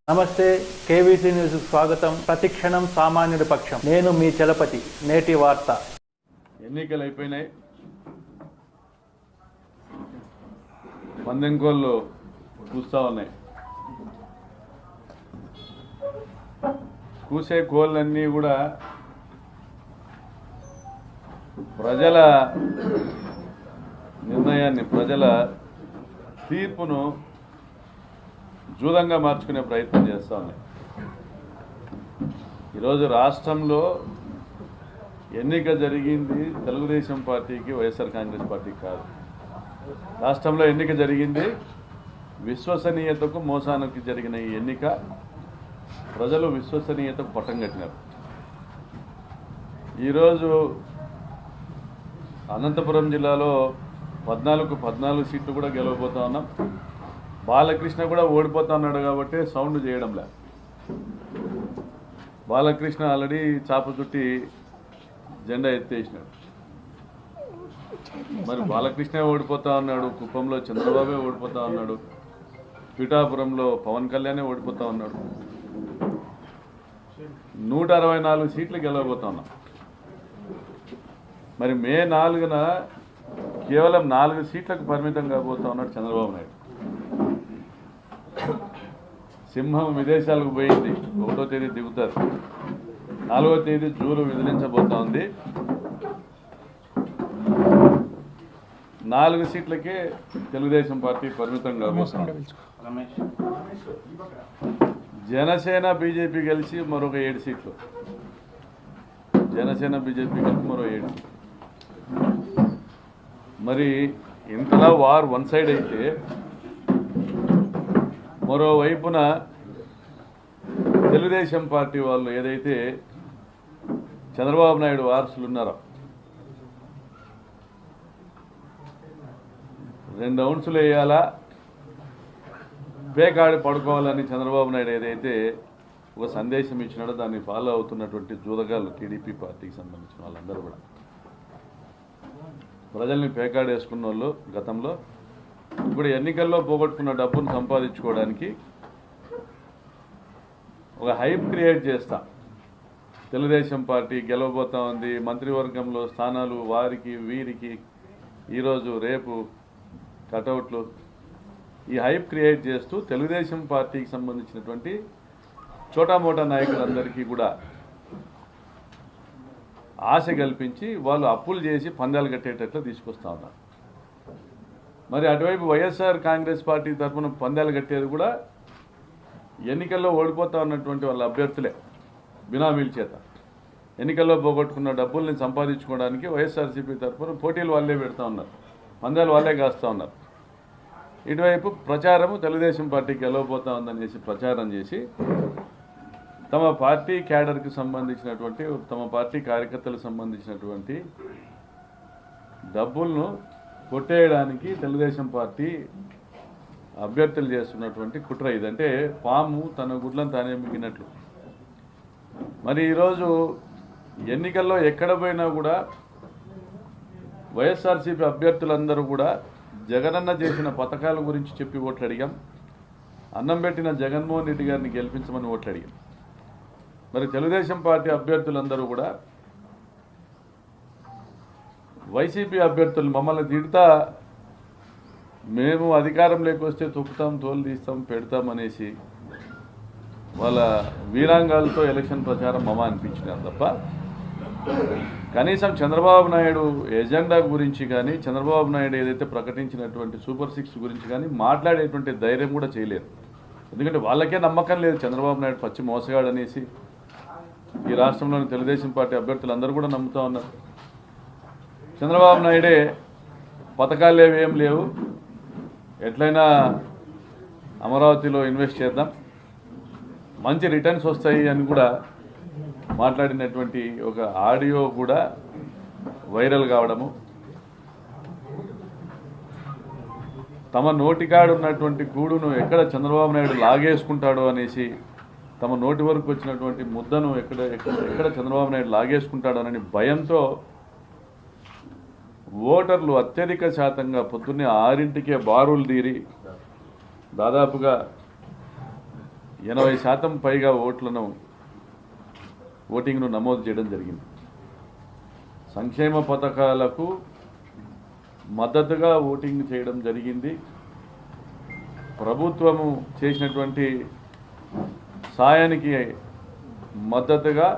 నమస్తే KVC news స్వాగతం. ప్రతిక్షణం సామాన్యుడి పక్షం. నేను మీ చలపతి. నేటి వార్త. ఎన్నికలు అయిపోయినాయి. పందెంకోళ్ళు కూస్తూ ఉన్నాయి. కూసే కోళ్ళన్నీ కూడా ప్రజల నిర్ణయాన్ని, ప్రజల తీర్పును జూదంగా మార్చుకునే ప్రయత్నం చేస్తూ ఉన్నాయి. ఈరోజు రాష్ట్రంలో ఎన్నిక జరిగింది తెలుగుదేశం పార్టీకి, వైఎస్ఆర్ కాంగ్రెస్ పార్టీకి కాదు. రాష్ట్రంలో ఎన్నిక జరిగింది విశ్వసనీయతకు, మోసానికి జరిగిన ఈ ఎన్నిక ప్రజలు విశ్వసనీయతకు పట్టం కట్టినారు. ఈరోజు అనంతపురం జిల్లాలో 14 సీట్లు కూడా గెలవబోతా ఉన్నాం. బాలకృష్ణ కూడా ఓడిపోతా ఉన్నాడు కాబట్టి సౌండ్ చేయడం లే. బాలకృష్ణ ఆల్రెడీ చాప చుట్టి జెండా ఎత్తేసినాడు. మరి బాలకృష్ణ ఓడిపోతా ఉన్నాడు, కుప్పంలో చంద్రబాబే ఓడిపోతా ఉన్నాడు, పిఠాపురంలో పవన్ కళ్యాణే ఓడిపోతా ఉన్నాడు. 164 సీట్లు గెలవబోతా ఉన్నాం. మరి మే 4న కేవలం 4 సీట్లకు పరిమితం కాబోతా ఉన్నాడు చంద్రబాబు నాయుడు. సింహం విదేశాలకు పోయింది, 1వ తేదీ దిగుతారు. 4వ తేదీ జూలు విదిలించబోతా ఉంది. 4 సీట్లకే తెలుగుదేశం పార్టీ పరిమితం కాబోతుంది. జనసేన బీజేపీ కలిసి మరొక 7 సీట్లు, జనసేన బీజేపీ కలిసి మరో 7 సీట్లు. మరి ఇంతలా వార్ వన్ సైడ్ అయితే, మరోవైపున తెలుగుదేశం పార్టీ వాళ్ళు ఏదైతే చంద్రబాబు నాయుడు వారసులు ఉన్నారో 2 ఔన్సులు వేయాలా, పేకాడి పడుకోవాలని చంద్రబాబు నాయుడు ఏదైతే ఒక సందేశం ఇచ్చినాడో దాన్ని ఫాలో అవుతున్నటువంటి జూదగాళ్ళు టీడీపీ పార్టీకి సంబంధించిన వాళ్ళందరూ కూడా ప్రజల్ని పేకాడు వేసుకున్న వాళ్ళు గతంలో ఇప్పుడు ఎన్నికల్లో పోగొట్టుకున్న డబ్బును సంపాదించుకోవడానికి ఒక హైప్ క్రియేట్ చేస్తా. తెలుగుదేశం పార్టీ గెలవబోతా ఉంది, మంత్రివర్గంలో స్థానాలు వారికి వీరికి, ఈరోజు రేపు కటౌట్లు, ఈ హైప్ క్రియేట్ చేస్తూ తెలుగుదేశం పార్టీకి సంబంధించినటువంటి చోటామోటా నాయకులందరికీ కూడా ఆశ కల్పించి వాళ్ళు అప్పులు చేసి పందాలు కట్టేటట్లు తీసుకొస్తా ఉన్నారు. మరి అటువైపు వైఎస్ఆర్ కాంగ్రెస్ పార్టీ తరఫున పందాలు కట్టేది కూడా ఎన్నికల్లో ఓడిపోతా ఉన్నటువంటి వాళ్ళ అభ్యర్థులే బినామీల చేత. ఎన్నికల్లో పోగొట్టుకున్న డబ్బుల్ని సంపాదించుకోవడానికి వైఎస్ఆర్సీపీ తరఫున పోటీలు వాళ్ళే పెడతా ఉన్నారు, పందాలు వాళ్ళే కాస్తూ ఉన్నారు. ఇటువైపు ప్రచారము తెలుగుదేశం పార్టీకి గెలవబోతా ఉందనేసి ప్రచారం చేసి తమ పార్టీ క్యాడర్కి సంబంధించినటువంటి, తమ పార్టీ కార్యకర్తలకు సంబంధించినటువంటి డబ్బులను కొట్టేయడానికి తెలుగుదేశం పార్టీ అభ్యర్థులు చేస్తున్నటువంటి కుట్ర ఇదంటే పాము తన గుడ్లను తానే మింగినట్లు. మరి ఈరోజు ఎన్నికల్లో ఎక్కడ పోయినా కూడా వైఎస్ఆర్సీపీ అభ్యర్థులందరూ కూడా జగనన్న చేసిన పథకాల గురించి చెప్పి ఓట్లు అడిగాం, అన్నం పెట్టిన జగన్మోహన్ రెడ్డి గారిని గెలిపించమని ఓట్లు అడిగాం. మరి తెలుగుదేశం పార్టీ అభ్యర్థులందరూ కూడా వైసీపీ అభ్యర్థులు మమ్మల్ని తిడతా, మేము అధికారంలోకి వస్తే తొక్కుతాం, తోలు తీస్తాం, పెడతాం అనేసి వాళ్ళ వీరాంగాలతో ఎలక్షన్ ప్రచారం మమ అనిపించినారు తప్ప కనీసం చంద్రబాబు నాయుడు ఎజెండా గురించి కానీ, చంద్రబాబు నాయుడు ఏదైతే ప్రకటించినటువంటి సూపర్ 6 గురించి కానీ మాట్లాడేటువంటి ధైర్యం కూడా చేయలేరు. ఎందుకంటే వాళ్ళకే నమ్మకం లేదు చంద్రబాబు నాయుడు పచ్చి మోసగాడు అనేసి. ఈ రాష్ట్రంలోని తెలుగుదేశం పార్టీ అభ్యర్థులు అందరూ కూడా నమ్ముతూ ఉన్నారు. చంద్రబాబు నాయుడే పథకాలు ఏం లేవు, ఎట్లయినా అమరావతిలో ఇన్వెస్ట్ చేద్దాం, మంచి రిటర్న్స్ వస్తాయి అని కూడా మాట్లాడినటువంటి ఒక ఆడియో కూడా వైరల్ కావడము, తమ నోటికాడు ఉన్నటువంటి గూడును ఎక్కడ చంద్రబాబు నాయుడు లాగేసుకుంటాడో అనేసి, తమ నోటి వరకు వచ్చినటువంటి ముద్దను ఎక్కడ చంద్రబాబు నాయుడు లాగేసుకుంటాడో అని భయంతో ఓటర్లు అత్యధిక శాతంగా పొద్దున్నే 6ంటికే బారులు తీరి దాదాపుగా 80% పైగా ఓటింగ్ను నమోదు చేయడం జరిగింది. సంక్షేమ పథకాలకు మద్దతుగా ఓటింగ్ చేయడం జరిగింది. ప్రభుత్వము చేసినటువంటి సాయానికి మద్దతుగా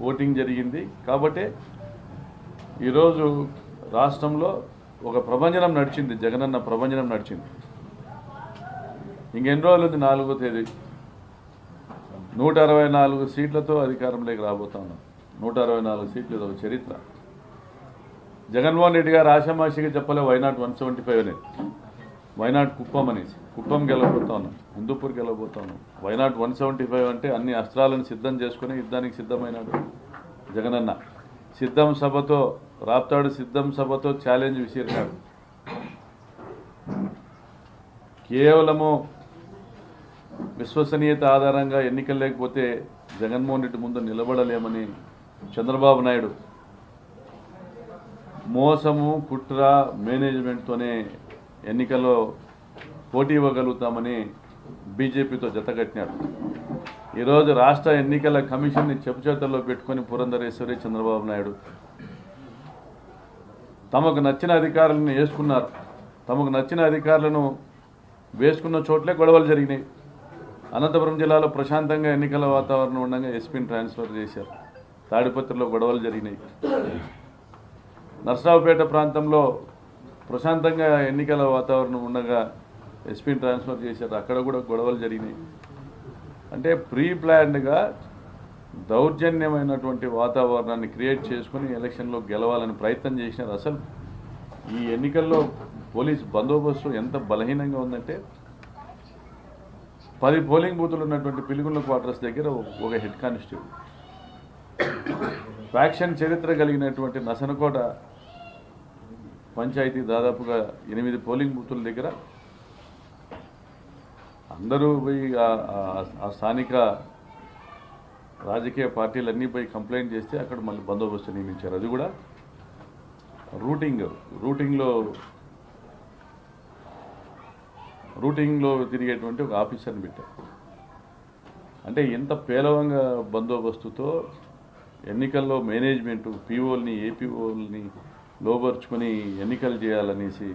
ఓటింగ్ జరిగింది. కాబట్టి ఈరోజు రాష్ట్రంలో ఒక ప్రభంజనం నడిచింది, జగనన్న ప్రభంజనం నడిచింది. ఇంకెన్ని రోజులు ఉంది? 4వ తేదీ 164 సీట్లతో అధికారంలోకి రాబోతా ఉన్నాం. 164 సీట్లు ఒక చరిత్ర. జగన్మోహన్ రెడ్డి గారు ఆషామాషిగా చెప్పలే వైనాట్ 175 అనేది, వైనాట్ కుప్పం అనేసి. కుప్పం గెలవబోతా ఉన్నాం, హిందూపూర్ గెలవబోతా ఉన్నాం. వైనాట్ 175 అంటే అన్ని అస్త్రాలను సిద్ధం చేసుకుని యుద్ధానికి సిద్ధమైనాడు జగనన్న. సిద్ధం సభతో రాప్తాడు, సిద్ధం సభతో ఛాలెంజ్ విసిరినాడు. కేవలము విశ్వసనీయత ఆధారంగా ఎన్నికలు లేకపోతే జగన్మోహన్ రెడ్డి ముందు నిలబడలేమని చంద్రబాబు నాయుడు మోసము, కుట్ర, మేనేజ్మెంట్తోనే ఎన్నికల్లో పోటీ ఇవ్వగలుగుతామని బీజేపీతో జతకట్టినాడు. ఈరోజు రాష్ట్ర ఎన్నికల కమిషన్ని చెప్పుచేతల్లో పెట్టుకొని పురంధరేశ్వరి, చంద్రబాబు నాయుడు తమకు నచ్చిన అధికారులను వేసుకున్నారు. తమకు నచ్చిన అధికారులను వేసుకున్న చోట్లే గొడవలు జరిగినాయి. అనంతపురం జిల్లాలో ప్రశాంతంగా ఎన్నికల వాతావరణం ఉండగా ఎస్పీని ట్రాన్స్ఫర్ చేశారు. తాడిపత్రిలో గొడవలు జరిగినాయి. నర్సరావుపేట ప్రాంతంలో ప్రశాంతంగా ఎన్నికల వాతావరణం ఉండగా ఎస్పీని ట్రాన్స్ఫర్ చేశారు. అక్కడ కూడా గొడవలు జరిగినాయి. అంటే ప్రీ ప్లాన్డ్గా దౌర్జన్యమైనటువంటి వాతావరణాన్ని క్రియేట్ చేసుకుని ఎలక్షన్లో గెలవాలని ప్రయత్నం చేసినారు. అసలు ఈ ఎన్నికల్లో పోలీస్ బందోబస్తు ఎంత బలహీనంగా ఉందంటే 10 పోలింగ్ బూతులు ఉన్నటువంటి పిలుగుల క్వార్టర్స్ దగ్గర ఒక హెడ్ కానిస్టేబుల్, ఫ్యాక్షన్ చరిత్ర కలిగినటువంటి నసనకోట పంచాయతీ దాదాపుగా 8 పోలింగ్ బూతుల దగ్గర అందరూ పోయి ఆ స్థానిక రాజకీయ పార్టీలన్నీ పోయి కంప్లైంట్ చేస్తే అక్కడ మళ్ళీ బందోబస్తు నియమించారు. అది కూడా రూటింగ్లో తిరిగేటువంటి ఒక ఆఫీసర్ని పెట్టారు. అంటే ఎంత పేలవంగా బందోబస్తుతో ఎన్నికల్లో మేనేజ్మెంటు పీఓల్ని, ఏపీఓల్ని లోబర్చుకొని ఎన్నికలు చేయాలనేసి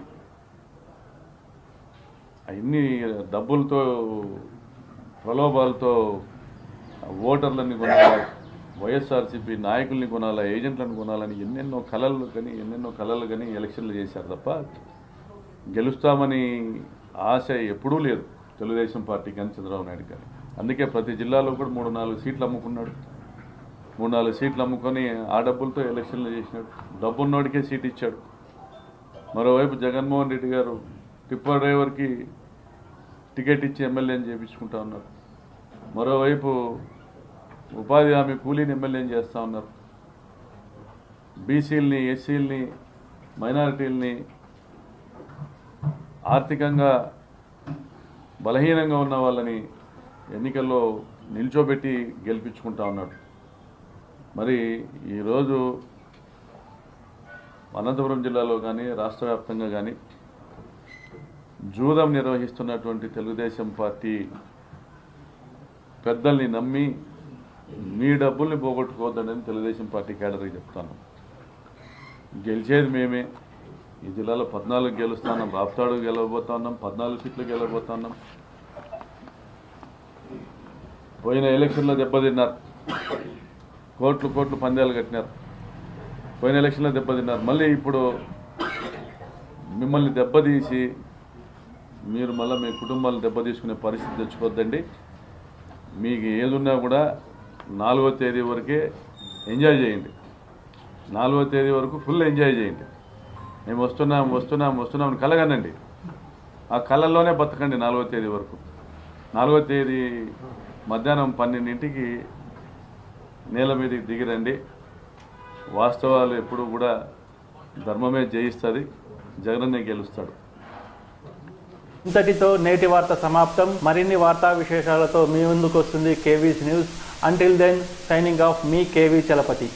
అన్ని డబ్బులతో, ప్రలోభాలతో ఓటర్లని కొనాలి, వైఎస్ఆర్సీపీ నాయకుల్ని కొనాలా, ఏజెంట్లను కొనాలని ఎన్నెన్నో కలలు కానీ ఎలక్షన్లు చేశారు తప్ప గెలుస్తామని ఆశ ఎప్పుడూ లేదు తెలుగుదేశం పార్టీ కానీ చంద్రబాబు నాయుడు కానీ. అందుకే ప్రతి జిల్లాలో కూడా 3-4 సీట్లు అమ్ముకున్నాడు. 3-4 సీట్లు అమ్ముకొని ఆ డబ్బులతో ఎలక్షన్లు చేసినాడు. డబ్బున్నోడికే సీట్ ఇచ్చాడు. మరోవైపు జగన్మోహన్ రెడ్డి గారు టిప్పర్ డ్రైవర్కి టికెట్ ఇచ్చి ఎమ్మెల్యేని చేయించుకుంటా ఉన్నారు. మరోవైపు ఉపాధి హామీ కూలీని ఎమ్మెల్యేని చేస్తూ ఉన్నారు. బీసీలని, ఎస్సీలని, మైనారిటీలని, ఆర్థికంగా బలహీనంగా ఉన్న వాళ్ళని ఎన్నికల్లో నిల్చోబెట్టి గెలిపించుకుంటా ఉన్నాడు. మరి ఈరోజు అనంతపురం జిల్లాలో కానీ రాష్ట్ర వ్యాప్తంగా కానీ జూదం నిర్వహిస్తున్నటువంటి తెలుగుదేశం పార్టీ పెద్దల్ని నమ్మి మీ డబ్బుల్ని పోగొట్టుకోవద్దని తెలుగుదేశం పార్టీ కేడర్కి చెప్తాను. గెలిచేది మేమే. ఈ జిల్లాలో 14 గెలుస్తున్నాం, రాప్తాడు గెలవబోతా ఉన్నాం, 14 సీట్లు గెలవబోతా ఉన్నాం. పోయిన ఎలక్షన్లో దెబ్బతిన్నారు, కోట్లు పందాలు కట్టినారు. పోయిన ఎలక్షన్లో దెబ్బతిన్నారు. మళ్ళీ ఇప్పుడు మిమ్మల్ని దెబ్బతీసి మీరు మళ్ళీ మీ కుటుంబాలు దెబ్బతీసుకునే పరిస్థితి తెచ్చుకోవద్దండి. మీకు ఏదున్నా కూడా 4వ తేదీ వరకే ఎంజాయ్ చేయండి. 4వ తేదీ వరకు ఫుల్ ఎంజాయ్ చేయండి. మేము వస్తున్నాం కలగనండి. ఆ కళల్లోనే బతకండి 4వ తేదీ వరకు. 4వ తేదీ మధ్యాహ్నం 12ంటికి నేల మీదకి దిగిరండి. వాస్తవాలు ఎప్పుడు కూడా ధర్మమే జయిస్తుంది, జగనన్నే గెలుస్తాడు. ఇంతటితో నేటి వార్త సమాప్తం. మరిన్ని వార్తా విశేషాలతో మీ ముందుకు వస్తుంది KV's news. Until then signing off మీ కేవీ చలపతి.